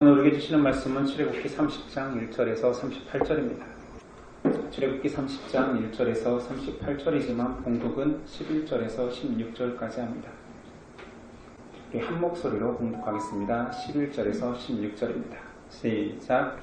오늘 우리에게 주시는 말씀은 출애굽기 30장 1절에서 38절입니다. 출애굽기 30장 1절에서 38절이지만 봉독은 11절에서 16절까지 합니다. 우리 한 목소리로 봉독하겠습니다. 11절에서 16절입니다. 시작.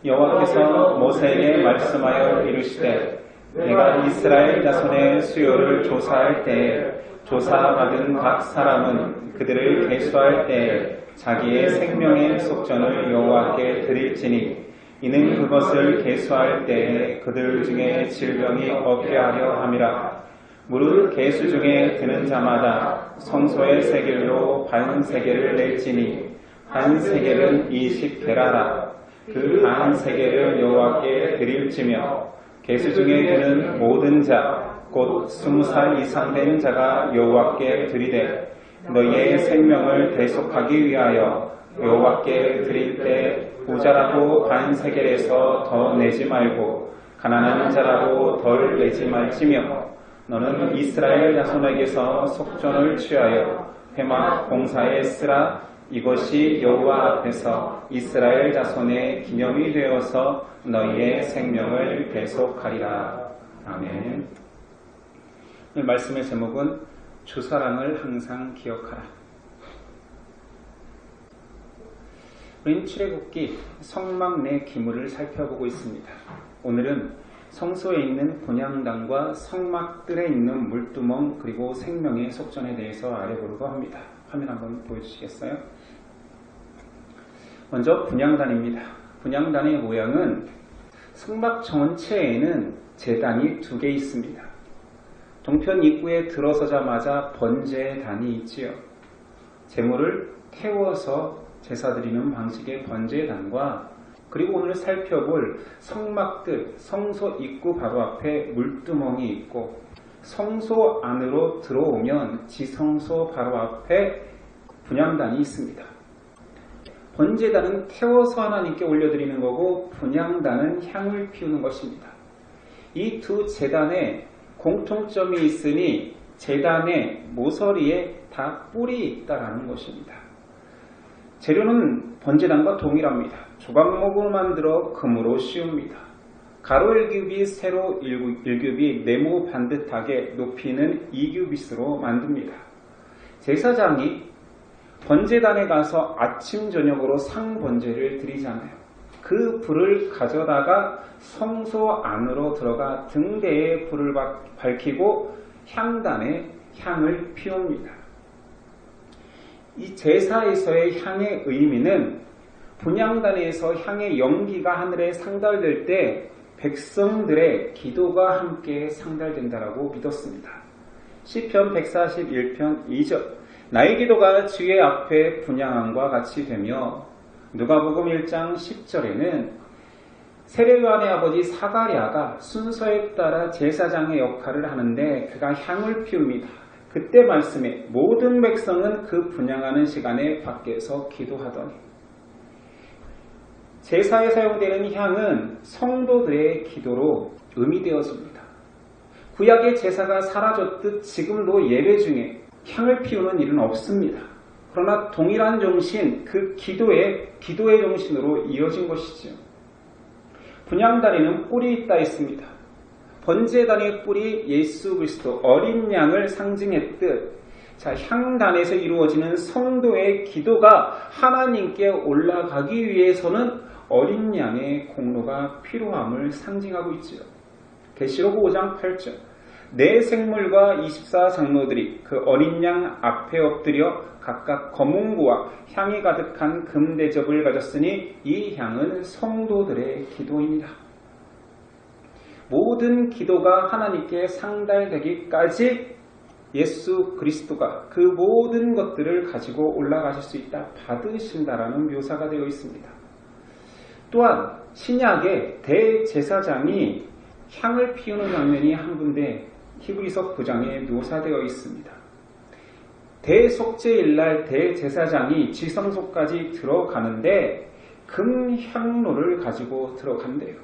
여호와께서 모세에게 말씀하여 이르시되 내가 이스라엘 자손의 수요를 조사할 때에 조사받은 각 사람은 그들을 계수할 때에 자기의 생명의 속전을 여호와께 드릴지니 이는 그것을 계수할 때에 그들 중에 질병이 없게 하려 함이라. 무릇 계수 중에 드는 자마다 성소의 세겔로 반 세겔을 낼지니 한 세겔은 20게라라. 그 반 세겔을 여호와께 드릴지며 계수 중에 드는 모든 자 곧 20살 이상 된 자가 여호와께 드리되 너희의 생명을 대속하기 위하여 여호와께 드릴 때 부자라고 반 세겔에서 더 내지 말고 가난한 자라고 덜 내지 말지며 너는 이스라엘 자손에게서 속전을 취하여 회막 봉사에 쓰라. 이것이 여호와 앞에서 이스라엘 자손의 기념이 되어서 너희의 생명을 대속하리라. 아멘. 오늘 말씀의 제목은 주사랑을 항상 기억하라. 우린 출애굽기 성막 내 기물을 살펴보고 있습니다. 오늘은 성소에 있는 분향단과 성막들에 있는 물두멍 그리고 생명의 속전에 대해서 알아보려고 합니다. 화면 한번 보여주시겠어요? 먼저 분향단입니다. 분향단의 모양은 성막 전체에는 제단이 2개 있습니다. 동편 입구에 들어서자마자 번제단이 있지요. 제물을 태워서 제사 드리는 방식의 번제단과 그리고 오늘 살펴볼 성막들, 성소 입구 바로 앞에 물두멍이 있고 성소 안으로 들어오면 지성소 바로 앞에 분향단이 있습니다. 번제단은 태워서 하나님께 올려드리는 거고 분향단은 향을 피우는 것입니다. 이 두 제단에 공통점이 있으니 제단의 모서리에 다 뿔이 있다라는 것입니다. 재료는 번제단과 동일합니다. 조각목으로 만들어 금으로 씌웁니다. 가로 1규빗, 세로 1규빗, 네모 반듯하게 높이는 2규빗으로 만듭니다. 제사장이 번제단에 가서 아침 저녁으로 상번제를 드리잖아요. 그 불을 가져다가 성소 안으로 들어가 등대에 불을 밝히고 향단에 향을 피웁니다. 이 제사에서의 향의 의미는 분향단에서 향의 연기가 하늘에 상달될 때 백성들의 기도가 함께 상달된다라고 믿었습니다. 시편 141편 2절 나의 기도가 주의 앞에 분향함과 같이 되며 누가복음 1장 10절에는 세례요한의 아버지 사가랴가 순서에 따라 제사장의 역할을 하는데 그가 향을 피웁니다. 그때 말씀에 모든 백성은 그 분향하는 시간에 밖에서 기도하더니 제사에 사용되는 향은 성도들의 기도로 의미되어집니다. 구약의 제사가 사라졌듯 지금도 예배 중에 향을 피우는 일은 없습니다. 그러나 동일한 정신, 그 기도의 정신으로 이어진 것이지요. 분향단에는 뿔이 있다 했습니다. 번제단의 뿔이 예수 그리스도 어린 양을 상징했듯 향단에서 이루어지는 성도의 기도가 하나님께 올라가기 위해서는 어린 양의 공로가 필요함을 상징하고 있지요. 계시록 5장 8절 네 생물과 24장로들이 그 어린 양 앞에 엎드려 각각 거문고와 향이 가득한 금대접을 가졌으니 이 향은 성도들의 기도입니다. 모든 기도가 하나님께 상달되기까지 예수 그리스도가 그 모든 것들을 가지고 올라가실 수 있다 받으신다라는 묘사가 되어 있습니다. 또한 신약의 대제사장이 향을 피우는 장면이 한 군데 히브리서 9장에 묘사되어 있습니다. 대속죄일날 대제사장이 지성소까지 들어가는데 금향로를 가지고 들어간대요.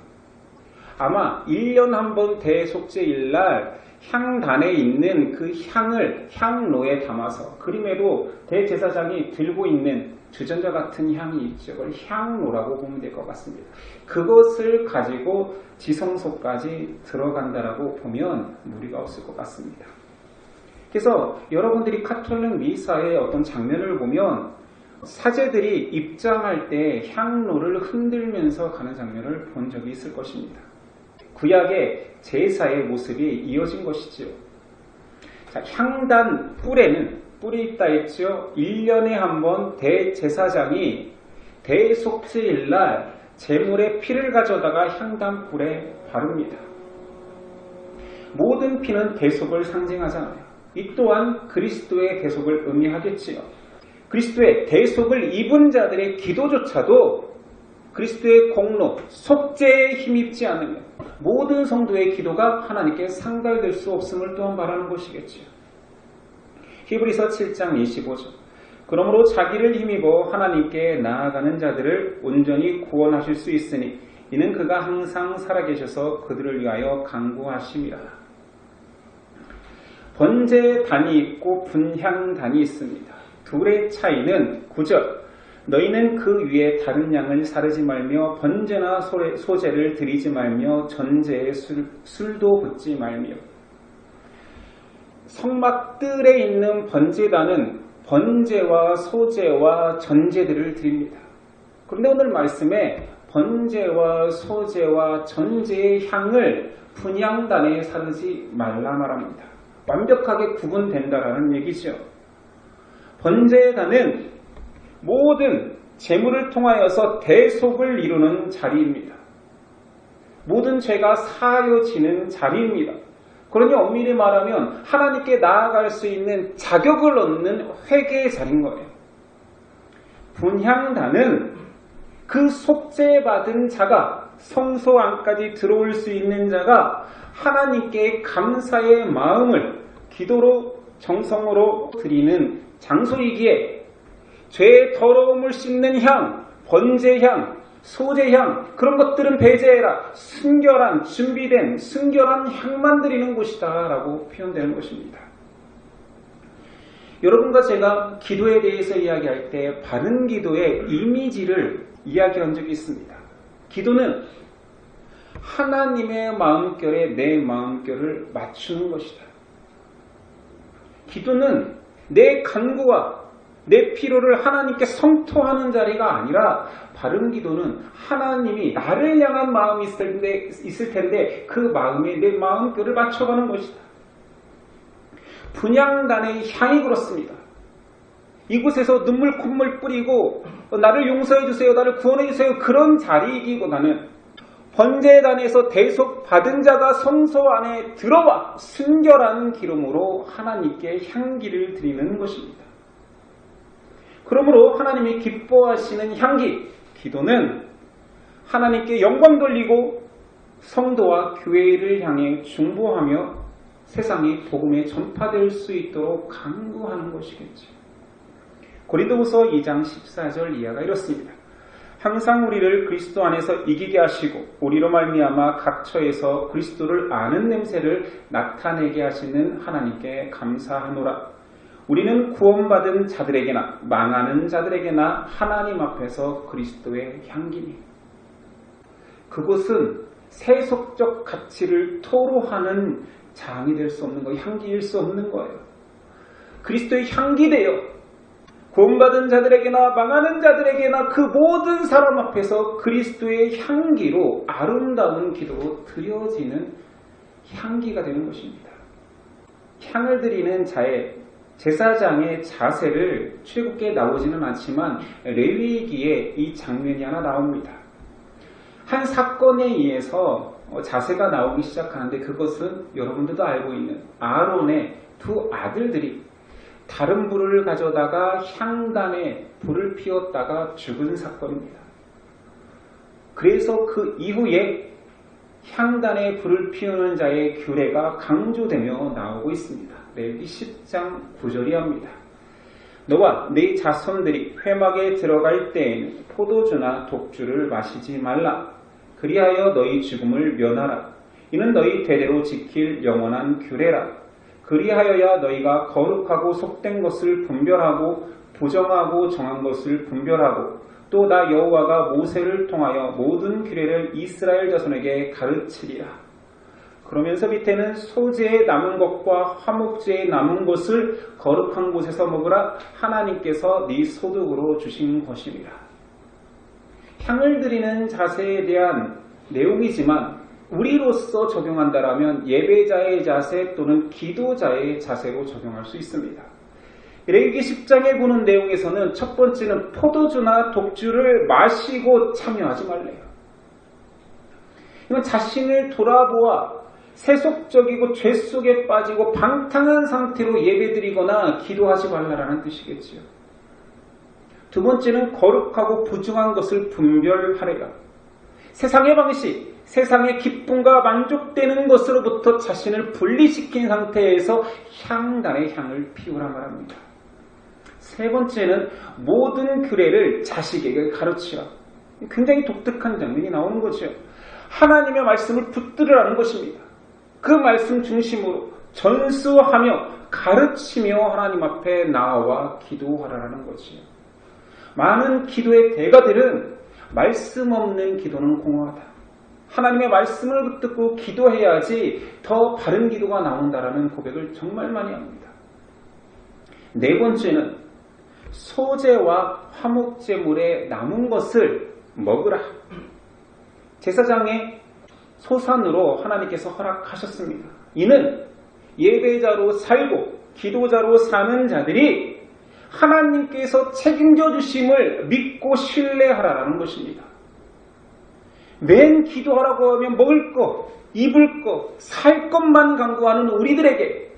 아마 1년 한 번 대속죄일날 향단에 있는 그 향을 향로에 담아서 그림에도 대제사장이 들고 있는 주전자 같은 향이 있죠. 그걸 향로라고 보면 될 것 같습니다. 그것을 가지고 지성소까지 들어간다라고 보면 무리가 없을 것 같습니다. 그래서 여러분들이 가톨릭 미사의 어떤 장면을 보면 사제들이 입장할 때 향로를 흔들면서 가는 장면을 본 적이 있을 것입니다. 구약의 제사의 모습이 이어진 것이지요. 자, 향단 뿔이 있다 했죠. 1년에 한 번 대제사장이 대속죄일날 제물의 피를 가져다가 향단 뿔에 바릅니다. 모든 피는 대속을 상징하잖아요. 이 또한 그리스도의 대속을 의미하겠지요. 그리스도의 대속을 입은 자들의 기도조차도 그리스도의 공로, 속죄에 힘입지 않으면 모든 성도의 기도가 하나님께 상달될 수 없음을 또한 말하는 것이겠지요. 히브리서 7장 25절. 그러므로 자기를 힘입어 하나님께 나아가는 자들을 온전히 구원하실 수 있으니 이는 그가 항상 살아계셔서 그들을 위하여 간구하심이라. 번제단이 있고 분향단이 있습니다. 둘의 차이는 9절. 너희는 그 위에 다른 양을 사르지 말며 번제나 소제를 드리지 말며 전제에 술도 붓지 말며. 성막들에 있는 번제단은 번제와 소제와 전제들을 드립니다. 그런데 오늘 말씀에 번제와 소제와 전제의 향을 분향단에 사르지 말라 말합니다. 완벽하게 구분된다라는 얘기죠. 번제단은 모든 제물을 통하여서 대속을 이루는 자리입니다. 모든 죄가 사하여지는 자리입니다. 그러니 엄밀히 말하면 하나님께 나아갈 수 있는 자격을 얻는 회개의 자리인 거예요. 분향단은 그 속죄받은 자가 성소 안까지 들어올 수 있는 자가 하나님께 감사의 마음을 기도로 정성으로 드리는 장소이기에 죄의 더러움을 씻는 향, 번제향, 소제향 그런 것들은 배제해라. 순결한 준비된 순결한 향만 드리는 곳이다 라고 표현되는 것입니다. 여러분과 제가 기도에 대해서 이야기할 때 바른 기도의 이미지를 이야기한 적이 있습니다. 기도는 하나님의 마음결에 내 마음결을 맞추는 것이다. 기도는 내 간구와 내 필요를 하나님께 성토하는 자리가 아니라 바른 기도는 하나님이 나를 향한 마음이 있을 텐데 그 마음에 내 마음결을 맞춰가는 것이다. 분향단의 향이 그렇습니다. 이곳에서 눈물 콧물 뿌리고 나를 용서해 주세요, 나를 구원해 주세요 그런 자리이기보다는 번제단에서 대속 받은 자가 성소 안에 들어와 순결한 기름으로 하나님께 향기를 드리는 것입니다. 그러므로 하나님이 기뻐하시는 향기, 기도는 하나님께 영광 돌리고 성도와 교회를 향해 중보하며 세상이 복음에 전파될 수 있도록 간구하는 것이겠죠. 고린도후서 2장 14절 이하가 이렇습니다. 항상 우리를 그리스도 안에서 이기게 하시고 우리로 말미암아 각 처에서 그리스도를 아는 냄새를 나타내게 하시는 하나님께 감사하노라. 우리는 구원받은 자들에게나 망하는 자들에게나 하나님 앞에서 그리스도의 향기니. 그곳은 세속적 가치를 토로하는 장이 될 수 없는 거예요. 향기일 수 없는 거예요. 그리스도의 향기되어 구원받은 자들에게나 망하는 자들에게나 그 모든 사람 앞에서 그리스도의 향기로 아름다운 기도로 드려지는 향기가 되는 것입니다. 향을 드리는 자의 제사장의 자세를 최고께 나오지는 않지만 레위기에 이 장면이 하나 나옵니다. 한 사건에 의해서 자세가 나오기 시작하는데 그것은 여러분들도 알고 있는 아론의 두 아들들이 다른 불을 가져다가 향단에 불을 피웠다가 죽은 사건입니다. 그래서 그 이후에 향단에 불을 피우는 자의 규례가 강조되며 나오고 있습니다. 레위기 10장 9절이 합니다. 너와 네 자손들이 회막에 들어갈 때에는 포도주나 독주를 마시지 말라. 그리하여 너희 죽음을 면하라. 이는 너희 대대로 지킬 영원한 규례라. 그리하여야 너희가 거룩하고 속된 것을 분별하고 부정하고 정한 것을 분별하고 또 나 여호와가 모세를 통하여 모든 규례를 이스라엘 자손에게 가르치리라. 그러면서 밑에는 소재에 남은 것과 화목제에 남은 것을 거룩한 곳에서 먹으라. 하나님께서 네 소득으로 주신 것이니라. 향을 드리는 자세에 대한 내용이지만 우리로서 적용한다라면 예배자의 자세 또는 기도자의 자세로 적용할 수 있습니다. 레위기 10장에 보는 내용에서는 첫 번째는 포도주나 독주를 마시고 참여하지 말래요. 이건 자신을 돌아보아 세속적이고 죄 속에 빠지고 방탕한 상태로 예배드리거나 기도하지 말라라는 뜻이겠지요. 두 번째는 거룩하고 부정한 것을 분별하래요. 세상의 방식, 세상의 기쁨과 만족되는 것으로부터 자신을 분리시킨 상태에서 향단의 향을 피우라 말합니다. 세 번째는 모든 규례를 자식에게 가르치라. 굉장히 독특한 장면이 나오는 거죠. 하나님의 말씀을 붙들으라는 것입니다. 그 말씀 중심으로 전수하며 가르치며 하나님 앞에 나와 기도하라는 거지요. 많은 기도의 대가들은 말씀 없는 기도는 공허하다. 하나님의 말씀을 붙들고 기도해야지 더 바른 기도가 나온다라는 고백을 정말 많이 합니다. 네 번째는 소제와 화목제물에 남은 것을 먹으라. 제사장의 소산으로 하나님께서 허락하셨습니다. 이는 예배자로 살고 기도자로 사는 자들이 하나님께서 책임져 주심을 믿고 신뢰하라는 것입니다. 맨 기도하라고 하면 먹을 것, 입을 것, 살 것만 강구하는 우리들에게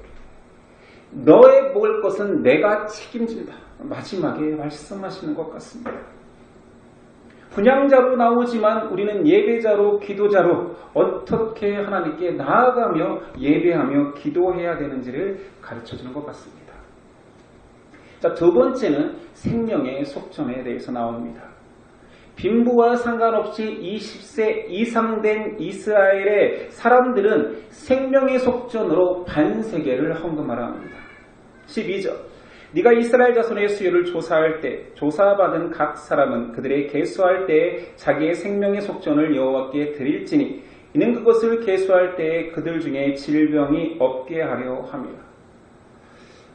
너의 먹을 것은 내가 책임진다. 마지막에 말씀하시는 것 같습니다. 분향자로 나오지만 우리는 예배자로 기도자로 어떻게 하나님께 나아가며 예배하며 기도해야 되는지를 가르쳐주는 것 같습니다. 자, 두 번째는 생명의 속전에 대해서 나옵니다. 빈부와 상관없이 20세 이상 된 이스라엘의 사람들은 생명의 속전으로 반세계를 헌금하라 합니다. 12절 네가 이스라엘 자손의 수요를 조사할 때 조사받은 각 사람은 그들의 계수할 때에 자기의 생명의 속전을 여호와께 드릴지니 이는 그것을 계수할 때에 그들 중에 질병이 없게 하려 함이라.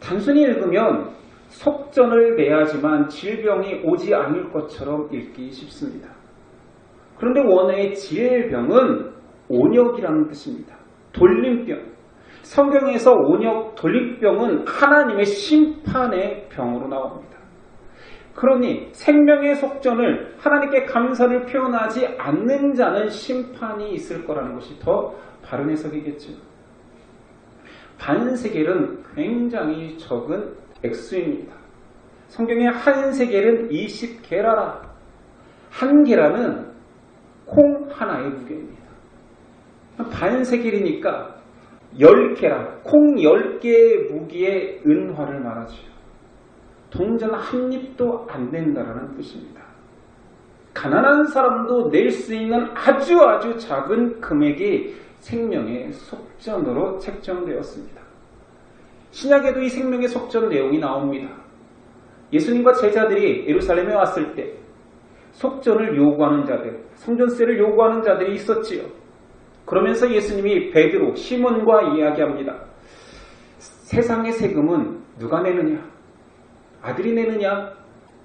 단순히 읽으면 속전을 내야지만 질병이 오지 않을 것처럼 읽기 쉽습니다. 그런데 원어의 질병은 온역이라는 뜻입니다. 돌림병. 성경에서 온역, 돌림병은 하나님의 심판의 병으로 나옵니다. 그러니 생명의 속전을 하나님께 감사를 표현하지 않는 자는 심판이 있을 거라는 것이 더 바른 해석이겠죠. 반세겔은 굉장히 적은 액수입니다. 성경의 한 세겔은 20게라라. 한 게라는 콩 하나의 무게입니다. 반세겔이니까 10개라, 콩 10개의 무기의 은화를 말하죠. 동전 한 입도 안 된다라는 뜻입니다. 가난한 사람도 낼 수 있는 아주 작은 금액이 생명의 속전으로 책정되었습니다. 신약에도 이 생명의 속전 내용이 나옵니다. 예수님과 제자들이 예루살렘에 왔을 때 속전을 요구하는 자들, 성전세를 요구하는 자들이 있었지요. 그러면서 예수님이 베드로, 시몬과 이야기합니다. 세상의 세금은 누가 내느냐? 아들이 내느냐?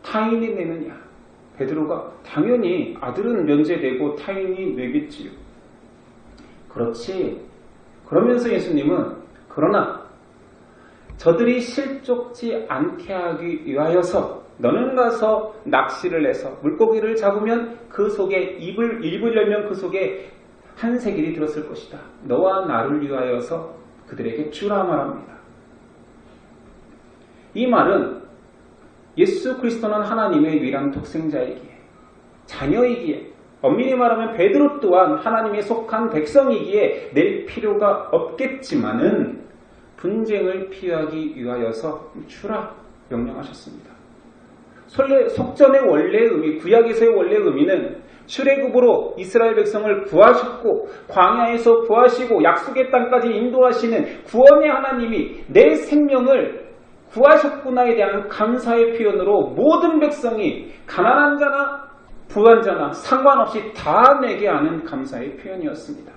타인이 내느냐? 베드로가 당연히 아들은 면제되고 타인이 내겠지요. 그렇지. 그러면서 예수님은 그러나 저들이 실족지 않게 하기 위하여서 너는 가서 낚시를 해서 물고기를 잡으면 그 속에 입을 열면 그 속에 한 세겔이 들었을 것이다. 너와 나를 위하여서 그들에게 주라 말합니다. 이 말은 예수 그리스도는 하나님의 유일한 독생자이기에 자녀이기에 엄밀히 말하면 베드로 또한 하나님에 속한 백성이기에 낼 필요가 없겠지만은 분쟁을 피하기 위하여서 주라 명령하셨습니다. 속전의 원래 의미, 구약에서의 원래 의미는 출애굽으로 이스라엘 백성을 구하셨고 광야에서 구하시고 약속의 땅까지 인도하시는 구원의 하나님이 내 생명을 구하셨구나에 대한 감사의 표현으로 모든 백성이 가난한 자나 부한 자나 상관없이 다 내게 아는 감사의 표현이었습니다.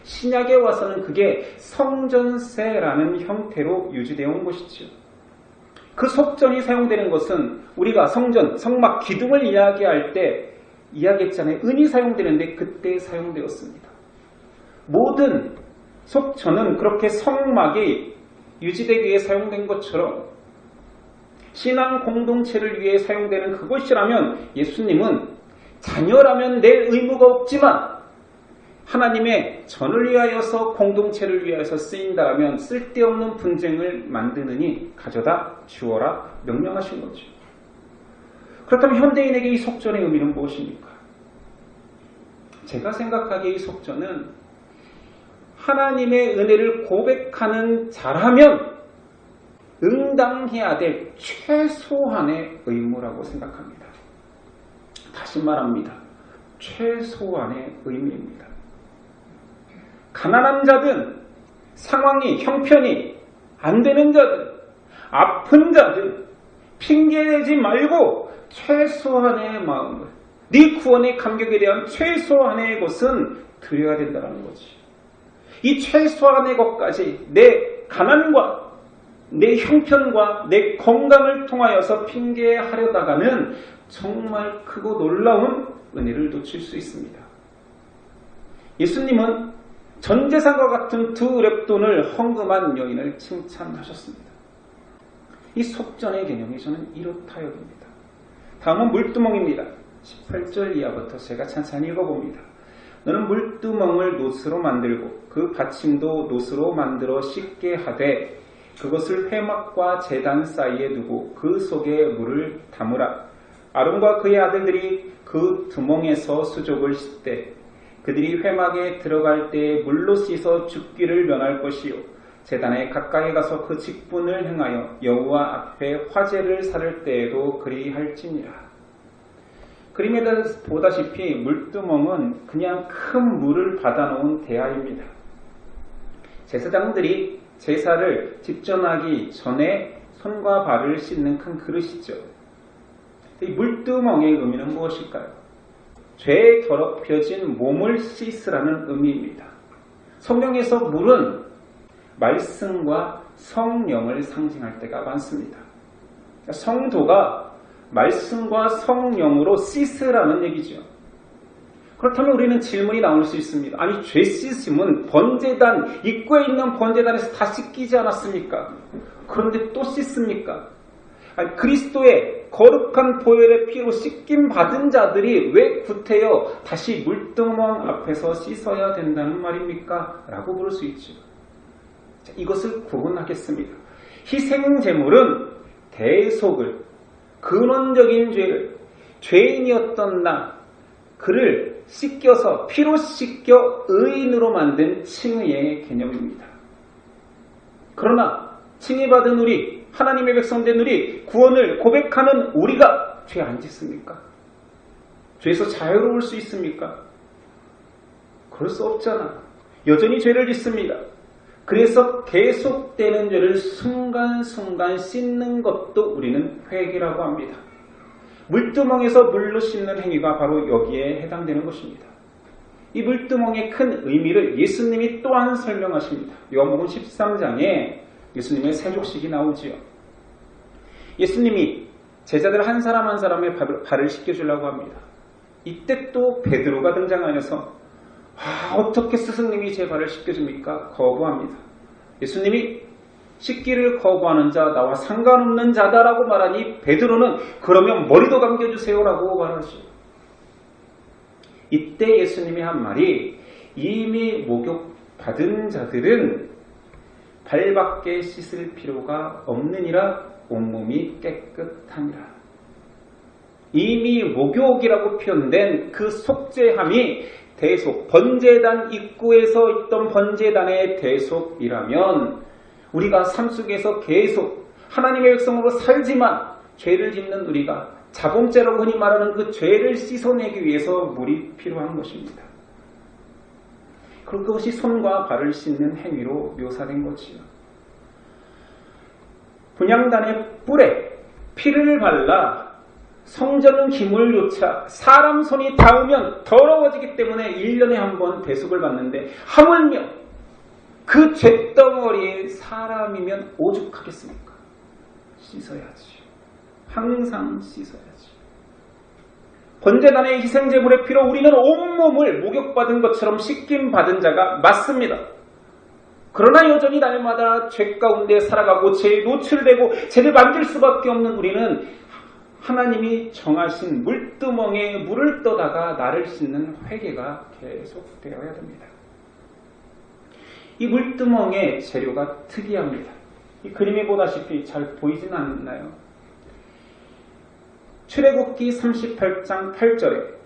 신약에 와서는 그게 성전세라는 형태로 유지되어 온 것이지요. 그 속전이 사용되는 것은 우리가 성전, 성막, 기둥을 이야기할 때 이야기했잖아요. 은이 사용되는데 그때 사용되었습니다. 모든 속전은 그렇게 성막이 유지되기 위해 사용된 것처럼 신앙 공동체를 위해 사용되는 그것이라면 예수님은 자녀라면 낼 의무가 없지만 하나님의 전을 위하여서 공동체를 위하여서 쓰인다면 쓸데없는 분쟁을 만드느니 가져다 주어라 명령하신 거죠. 그렇다면 현대인에게 이 속전의 의미는 무엇입니까? 제가 생각하기에 이 속전은 하나님의 은혜를 고백하는 자라면 응당해야 될 최소한의 의무라고 생각합니다. 다시 말합니다. 최소한의 의미입니다. 가난한 자든 상황이 형편이 안 되는 자든 아픈 자든 핑계내지 말고 최소한의 마음을 네 구원의 감격에 대한 최소한의 것은 드려야 된다는 거지. 이 최소한의 것까지 내 가난과 내 형편과 내 건강을 통하여서 핑계하려다가는 정말 크고 놀라운 은혜를 놓칠 수 있습니다. 예수님은 전재산과 같은 두 으렙돈을 헌금한 여인을 칭찬하셨습니다. 이 속전의 개념이 저는 이렇다 여깁니다. 다음은 물두멍입니다. 18절 이하부터 제가 찬찬히 읽어봅니다. 너는 물두멍을 노스로 만들고 그 받침도 노스로 만들어 씻게 하되 그것을 회막과 제단 사이에 두고 그 속에 물을 담으라. 아론과 그의 아들들이 그 두멍에서 수족을 씻되 그들이 회막에 들어갈 때 물로 씻어 죽기를 면할 것이요 제단에 가까이 가서 그 직분을 행하여 여호와 앞에 화제를 사를 때에도 그리할지니라. 그림에서 보다시피 물두멍은 그냥 큰 물을 받아놓은 대야입니다. 제사장들이 제사를 집전하기 전에 손과 발을 씻는 큰 그릇이죠. 이 물두멍의 의미는 무엇일까요? 죄에 더럽혀진 몸을 씻으라는 의미입니다. 성경에서 물은 말씀과 성령을 상징할 때가 많습니다. 성도가 말씀과 성령으로 씻으라는 얘기죠. 그렇다면 우리는 질문이 나올 수 있습니다. 아니 죄 씻음은 번제단, 입구에 있는 번제단에서 다 씻기지 않았습니까? 그런데 또 씻습니까? 아니, 그리스도의 거룩한 보혈의 피로 씻김 받은 자들이 왜 구태여 다시 물두멍 앞에서 씻어야 된다는 말입니까? 라고 물을 수 있죠. 자, 이것을 구분하겠습니다. 희생제물은 대속을, 근원적인 죄를, 죄인이었던 나, 그를 씻겨서 피로 씻겨 의인으로 만든 칭의의 개념입니다. 그러나 칭의받은 우리, 하나님의 백성된 우리, 구원을 고백하는 우리가 죄 안 짓습니까? 죄에서 자유로울 수 있습니까? 그럴 수 없잖아. 여전히 죄를 짓습니다. 그래서 계속되는 죄를 순간순간 씻는 것도 우리는 회개라고 합니다. 물두멍에서 물로 씻는 행위가 바로 여기에 해당되는 것입니다. 이 물두멍의 큰 의미를 예수님이 또한 설명하십니다. 요한복음 13장에 예수님의 세족식이 나오지요. 예수님이 제자들 한 사람 한 사람의 발을 씻겨주려고 합니다. 이때 또 베드로가 등장하여서 어떻게 스승님이 제 발을 씻겨줍니까? 거부합니다. 예수님이 씻기를 거부하는 자, 나와 상관없는 자다라고 말하니 베드로는 그러면 머리도 감겨주세요라고 말하죠. 이때 예수님이 한 말이 이미 목욕받은 자들은 발밖에 씻을 필요가 없느니라 온몸이 깨끗하니라. 이미 목욕이라고 표현된 그 속죄함이 대속, 번제단 입구에서 있던 번제단의 대속이라면 우리가 삶 속에서 계속 하나님의 백성으로 살지만 죄를 짓는 우리가 자범죄라고 흔히 말하는 그 죄를 씻어내기 위해서 물이 필요한 것입니다. 그리고 그것이 손과 발을 씻는 행위로 묘사된 거지요. 분향단의 뿔에 피를 발라 성전 기물조차 사람 손이 닿으면 더러워지기 때문에 1년에 한 번 대속을 받는데 하물며 그 잿덩어리에 사람이면 오죽하겠습니까? 씻어야지. 항상 씻어야지. 번제단의 희생제물의 피로 우리는 온몸을 목욕받은 것처럼 씻김받은 자가 맞습니다. 그러나 여전히 날마다 죄 가운데 살아가고 죄에 노출되고 죄를 만질 수밖에 없는 우리는 하나님이 정하신 물두멍에 물을 떠다가 나를 씻는 회개가 계속되어야 됩니다. 이 물두멍의 재료가 특이합니다. 이 그림에 보다시피 잘 보이진 않나요? 출애굽기 38장 8절에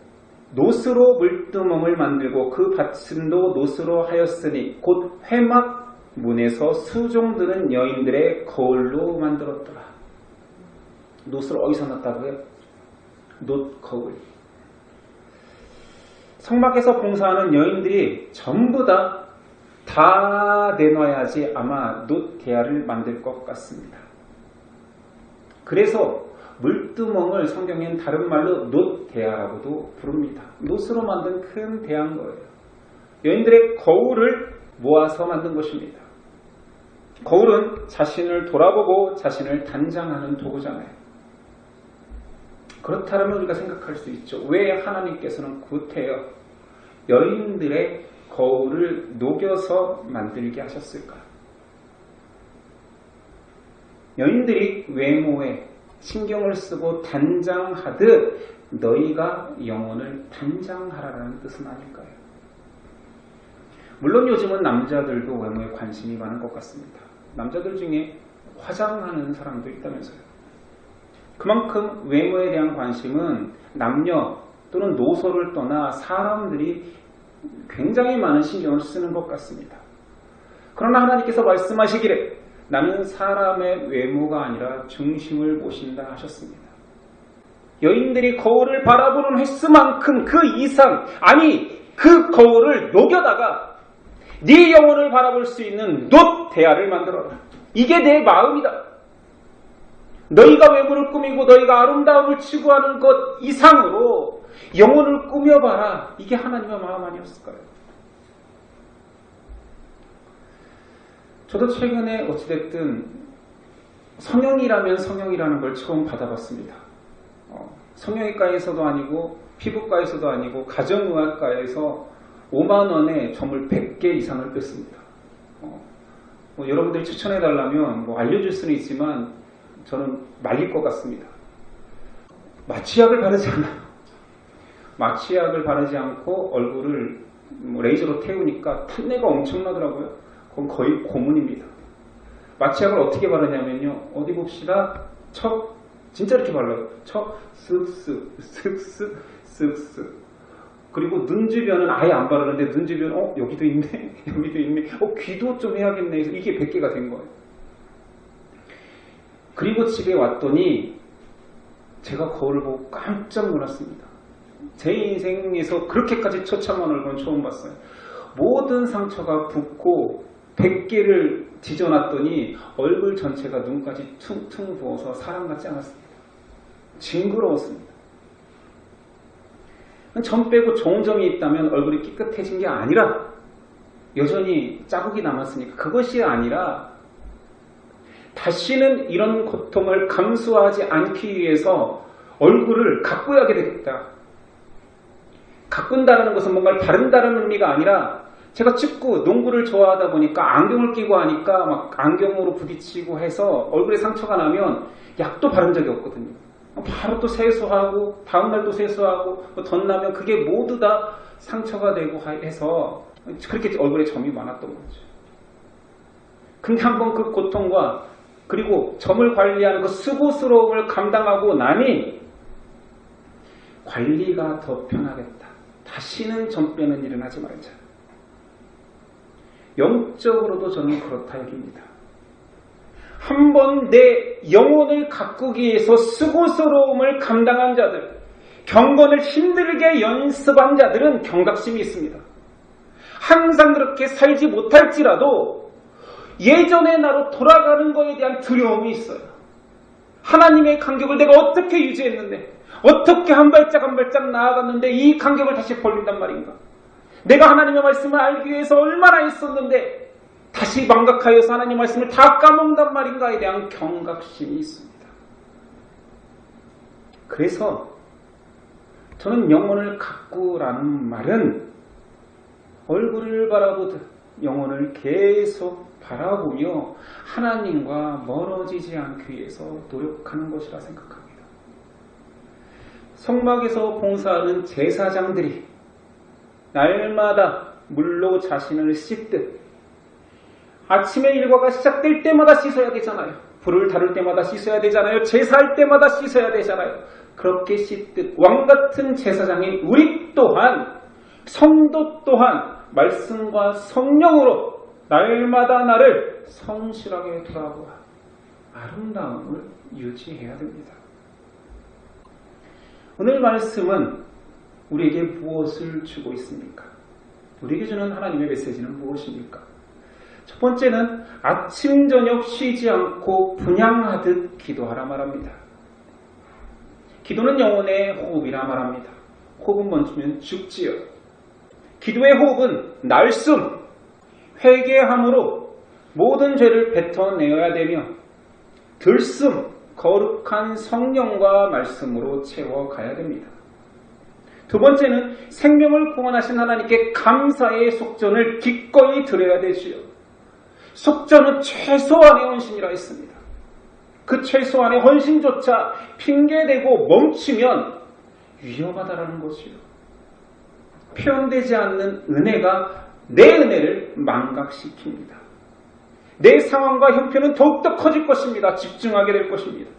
노스로 물두멍을 만들고 그 받침도 노스로 하였으니 곧 회막 문에서 수종드는 여인들의 거울로 만들었더라. 노스를 어디서 났다고요? 놋 거울. 성막에서 봉사하는 여인들이 전부 다 내놔야지 아마 놋 대야를 만들 것 같습니다. 그래서 물두멍을 성경에는 다른 말로 놋 대야라고도 부릅니다. 놋으로 만든 큰 대야인 거예요. 여인들의 거울을 모아서 만든 것입니다. 거울은 자신을 돌아보고 자신을 단장하는 도구잖아요. 그렇다면 우리가 생각할 수 있죠. 왜 하나님께서는 구태여 여인들의 거울을 녹여서 만들게 하셨을까? 여인들이 외모에 신경을 쓰고 단장하듯 너희가 영혼을 단장하라는 뜻은 아닐까요? 물론 요즘은 남자들도 외모에 관심이 많은 것 같습니다. 남자들 중에 화장하는 사람도 있다면서요. 그만큼 외모에 대한 관심은 남녀 또는 노소를 떠나 사람들이 굉장히 많은 신경을 쓰는 것 같습니다. 그러나 하나님께서 말씀하시기를 나는 사람의 외모가 아니라 중심을 모신다 하셨습니다. 여인들이 거울을 바라보는 횟수만큼 그 이상, 아니 그 거울을 녹여다가 네 영혼을 바라볼 수 있는 놋 대야를 만들어라. 이게 내 마음이다. 너희가 외모를 꾸미고 너희가 아름다움을 추구하는 것 이상으로 영혼을 꾸며봐라. 이게 하나님의 마음 아니었을까요? 저도 최근에 어찌됐든 성형이라면 성형이라는 걸 처음 받아봤습니다. 성형외과에서도 아니고 피부과에서도 아니고 가정의학과에서 5만 원에 점을 100개 이상을 뺐습니다. 여러분들이 추천해달라면 알려줄 수는 있지만 저는 말릴 것 같습니다. 마취약을 바르지 않아요. 마취약을 바르지 않고 얼굴을 레이저로 태우니까 탄내가 엄청나더라고요. 그건 거의 고문입니다. 마취약을 어떻게 바르냐면요. 어디 봅시다. 척 진짜 이렇게 발라요. 척 쓱쓱 쓱쓱 쓱쓱. 그리고 눈 주변은 아예 안 바르는데 눈 주변 여기도 있네. 여기도 있네. 귀도 좀 해야겠네 해서 이게 100개가 된 거예요. 그리고 집에 왔더니 제가 거울을 보고 깜짝 놀랐습니다. 제 인생에서 그렇게까지 처참한 얼굴은 처음 봤어요. 모든 상처가 붓고 100개를 뒤져놨더니 얼굴 전체가 눈까지 퉁퉁 부어서 사람 같지 않았습니다. 징그러웠습니다. 점 빼고 좋은 점이 있다면 얼굴이 깨끗해진 게 아니라 여전히 자국이 남았으니까 그것이 아니라 다시는 이런 고통을 감수하지 않기 위해서 얼굴을 가꾸어야 되겠다. 가꾼다는 것은 뭔가를 바른다는 의미가 아니라 제가 축구, 농구를 좋아하다 보니까 안경을 끼고 하니까 막 안경으로 부딪히고 해서 얼굴에 상처가 나면 약도 바른 적이 없거든요. 바로 또 세수하고 다음날 또 세수하고 덧나면 그게 모두 다 상처가 되고 해서 그렇게 얼굴에 점이 많았던 거죠. 근데 한번 그 고통과 그리고 점을 관리하는 그 수고스러움을 감당하고 나니 관리가 더 편하겠다. 다시는 점 빼는 일은 하지 말자. 영적으로도 저는 그렇다 여깁니다. 한번 내 영혼을 가꾸기 위해서 수고스러움을 감당한 자들, 경건을 힘들게 연습한 자들은 경각심이 있습니다. 항상 그렇게 살지 못할지라도 예전의 나로 돌아가는 것에 대한 두려움이 있어요. 하나님의 간격을 내가 어떻게 유지했는데, 어떻게 한 발짝 한 발짝 나아갔는데 이 간격을 다시 벌린단 말인가? 내가 하나님의 말씀을 알기 위해서 얼마나 했었는데 다시 망각하여서 하나님의 말씀을 다 까먹는단 말인가에 대한 경각심이 있습니다. 그래서 저는 영혼을 가꾸라는 말은 얼굴을 바라보듯 영혼을 계속 바라보며 하나님과 멀어지지 않기 위해서 노력하는 것이라 생각합니다. 성막에서 봉사하는 제사장들이 날마다 물로 자신을 씻듯 아침에 일과가 시작될 때마다 씻어야 되잖아요. 불을 다룰 때마다 씻어야 되잖아요. 제사할 때마다 씻어야 되잖아요. 그렇게 씻듯 왕같은 제사장인 우리 또한, 성도 또한 말씀과 성령으로 날마다 나를 성실하게 돌아보아 아름다움을 유지해야 됩니다. 오늘 말씀은 우리에게 무엇을 주고 있습니까? 우리에게 주는 하나님의 메시지는 무엇입니까? 첫 번째는 아침 저녁 쉬지 않고 분향하듯 기도하라 말합니다. 기도는 영혼의 호흡이라 말합니다. 호흡은 멈추면 죽지요. 기도의 호흡은 날숨, 회개함으로 모든 죄를 뱉어내어야 되며 들숨, 거룩한 성령과 말씀으로 채워가야 됩니다. 두 번째는 생명을 구원하신 하나님께 감사의 속전을 기꺼이 드려야 되지요. 속전은 최소한의 헌신이라 했습니다. 그 최소한의 헌신조차 핑계대고 멈추면 위험하다라는 것이요. 표현되지 않는 은혜가 내 은혜를 망각시킵니다. 내 상황과 형편은 더욱더 커질 것입니다. 집중하게 될 것입니다.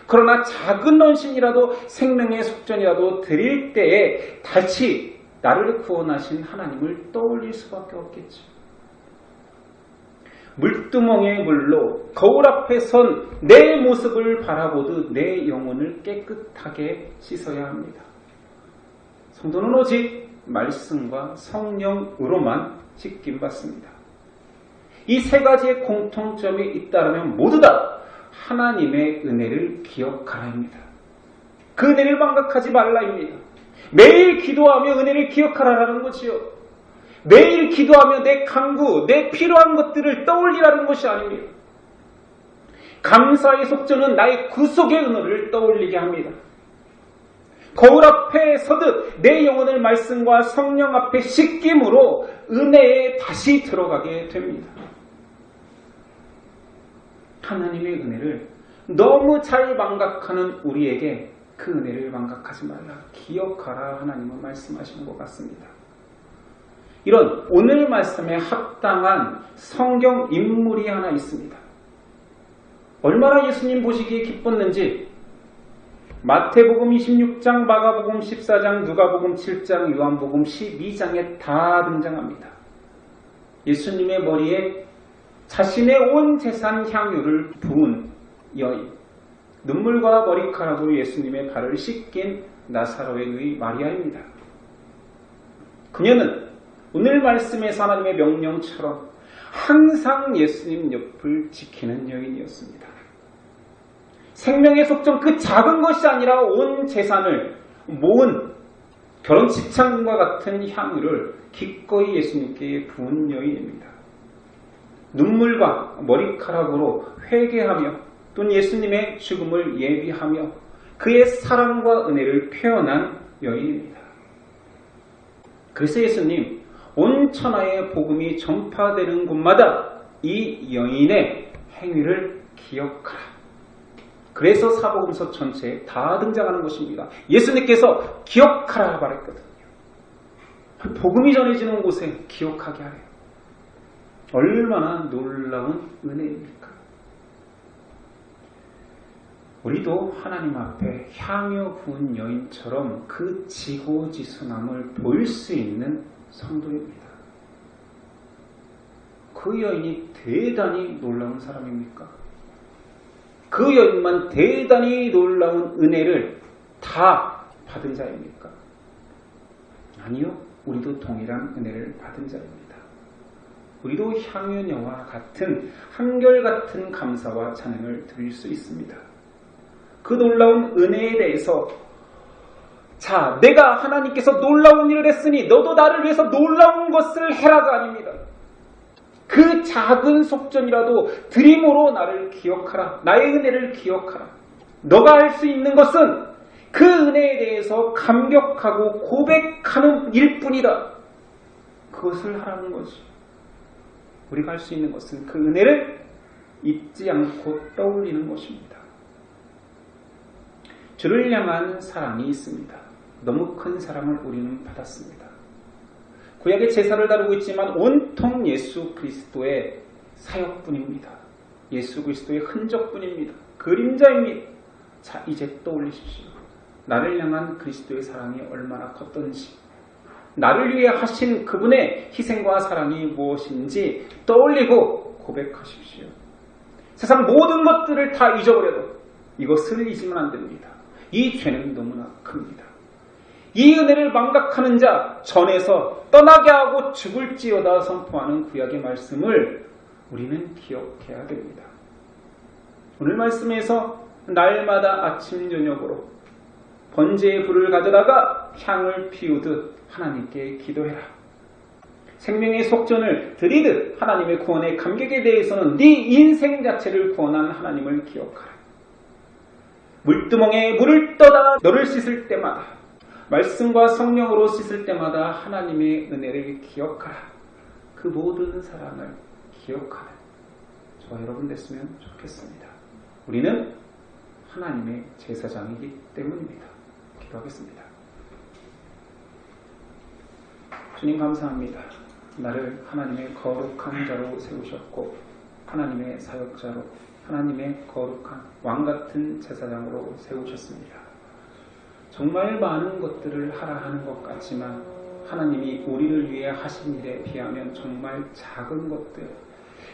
그러나 작은 헌신이라도 생명의 속전이라도 드릴 때에 다시 나를 구원하신 하나님을 떠올릴 수밖에 없겠죠. 물두멍의 물로 거울 앞에 선 내 모습을 바라보듯 내 영혼을 깨끗하게 씻어야 합니다. 성도는 오직 말씀과 성령으로만 씻김 받습니다. 이 세 가지의 공통점이 잇따르면 모두 다 하나님의 은혜를 기억하라입니다. 그 은혜를 망각하지 말라입니다. 매일 기도하며 은혜를 기억하라라는 것이요. 매일 기도하며 내 간구, 내 필요한 것들을 떠올리라는 것이 아닙니다. 감사의 속전은 나의 구속의 은혜를 떠올리게 합니다. 거울 앞에 서듯 내 영혼을 말씀과 성령 앞에 씻김으로 은혜에 다시 들어가게 됩니다. 하나님의 은혜를 너무 잘 망각하는 우리에게 그 은혜를 망각하지 말라, 기억하라 하나님은 말씀하시는 것 같습니다. 이런 오늘 말씀에 합당한 성경 인물이 하나 있습니다. 얼마나 예수님 보시기에 기뻤는지 마태복음 26장, 마가복음 14장, 누가복음 7장, 요한복음 12장에 다 등장합니다. 예수님의 머리에 자신의 온 재산 향유를 부은 여인, 눈물과 머리카락으로 예수님의 발을 씻긴 나사로의 마리아입니다. 그녀는 오늘 말씀에서 하나님의 명령처럼 항상 예수님 옆을 지키는 여인이었습니다. 생명의 속전 그 작은 것이 아니라 온 재산을 모은 결혼 지참금과 같은 향유를 기꺼이 예수님께 부은 여인입니다. 눈물과 머리카락으로 회개하며 또는 예수님의 죽음을 예비하며 그의 사랑과 은혜를 표현한 여인입니다. 그래서 예수님 온 천하의 복음이 전파되는 곳마다 이 여인의 행위를 기억하라. 그래서 사복음서 전체에 다 등장하는 것입니다. 예수님께서 기억하라 말했거든요. 복음이 전해지는 곳에 기억하게 하래요. 얼마나 놀라운 은혜입니까? 우리도 하나님 앞에 향유 부은 여인처럼 그 지고지순함을 보일 수 있는 성도입니다. 그 여인이 대단히 놀라운 사람입니까? 그 여인만 대단히 놀라운 은혜를 다 받은 자입니까? 아니요. 우리도 동일한 은혜를 받은 자입니다. 우리도 향유녀와 같은 한결같은 감사와 찬양을 드릴 수 있습니다. 그 놀라운 은혜에 대해서 자, 내가 하나님께서 놀라운 일을 했으니 너도 나를 위해서 놀라운 것을 해라가 아닙니다. 그 작은 속전이라도 드림으로 나를 기억하라. 나의 은혜를 기억하라. 너가 할 수 있는 것은 그 은혜에 대해서 감격하고 고백하는 일뿐이다. 그것을 하라는 거지. 우리가 할 수 있는 것은 그 은혜를 잊지 않고 떠올리는 것입니다. 주를 향한 사랑이 있습니다. 너무 큰 사랑을 우리는 받았습니다. 구약의 제사를 다루고 있지만 온통 예수 그리스도의 사역뿐입니다. 예수 그리스도의 흔적뿐입니다. 그림자입니다. 자, 이제 떠올리십시오. 나를 향한 그리스도의 사랑이 얼마나 컸던지, 나를 위해 하신 그분의 희생과 사랑이 무엇인지 떠올리고 고백하십시오. 세상 모든 것들을 다 잊어버려도 이것을 잊으면 안 됩니다. 이 죄는 너무나 큽니다. 이 은혜를 망각하는 자 전에서 떠나게 하고 죽을지어다 선포하는 구약의 말씀을 우리는 기억해야 됩니다. 오늘 말씀에서 날마다 아침 저녁으로 번제의 불을 가져다가 향을 피우듯 하나님께 기도해라. 생명의 속전을 드리듯 하나님의 구원의 감격에 대해서는 네 인생 자체를 구원한 하나님을 기억하라. 물두멍에 물을 떠다 너를 씻을 때마다, 말씀과 성령으로 씻을 때마다 하나님의 은혜를 기억하라. 그 모든 사랑을 기억하라. 저와 여러분 됐으면 좋겠습니다. 우리는 하나님의 제사장이기 때문입니다. 기도하겠습니다. 주님 감사합니다. 나를 하나님의 거룩한 자로 세우셨고 하나님의 사역자로, 하나님의 거룩한 왕같은 제사장으로 세우셨습니다. 정말 많은 것들을 하라 하는 것 같지만 하나님이 우리를 위해 하신 일에 비하면 정말 작은 것들,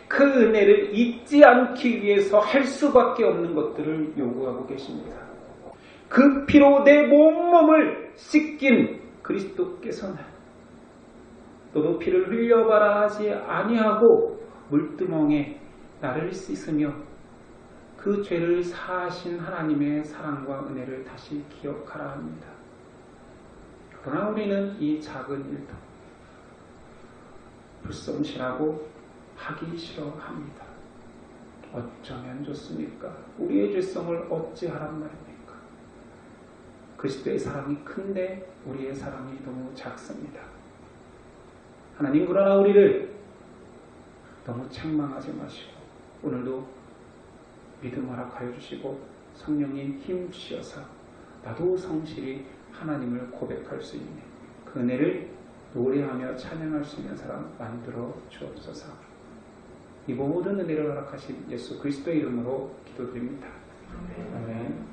그 은혜를 잊지 않기 위해서 할 수밖에 없는 것들을 요구하고 계십니다. 그 피로 내 몸몸을 씻긴 그리스도께서는 너도 피를 흘려봐라 하지 아니하고 물두멍에 나를 씻으며 그 죄를 사하신 하나님의 사랑과 은혜를 다시 기억하라 합니다. 그러나 우리는 이 작은 일도 불성실하고 하기 싫어합니다. 어쩌면 좋습니까? 우리의 죄성을 어찌하란 말입니까? 그리스도의 사랑이 큰데 우리의 사랑이 너무 작습니다. 하나님, 그러나 우리를 너무 책망하지 마시고 오늘도 믿음 허락하여 주시고 성령님 힘 주셔서 나도 성실히 하나님을 고백할 수 있는 그 은혜를 노래하며 찬양할 수 있는 사람 만들어 주옵소서. 이 모든 은혜를 허락하신 예수 그리스도의 이름으로 기도드립니다. 아멘.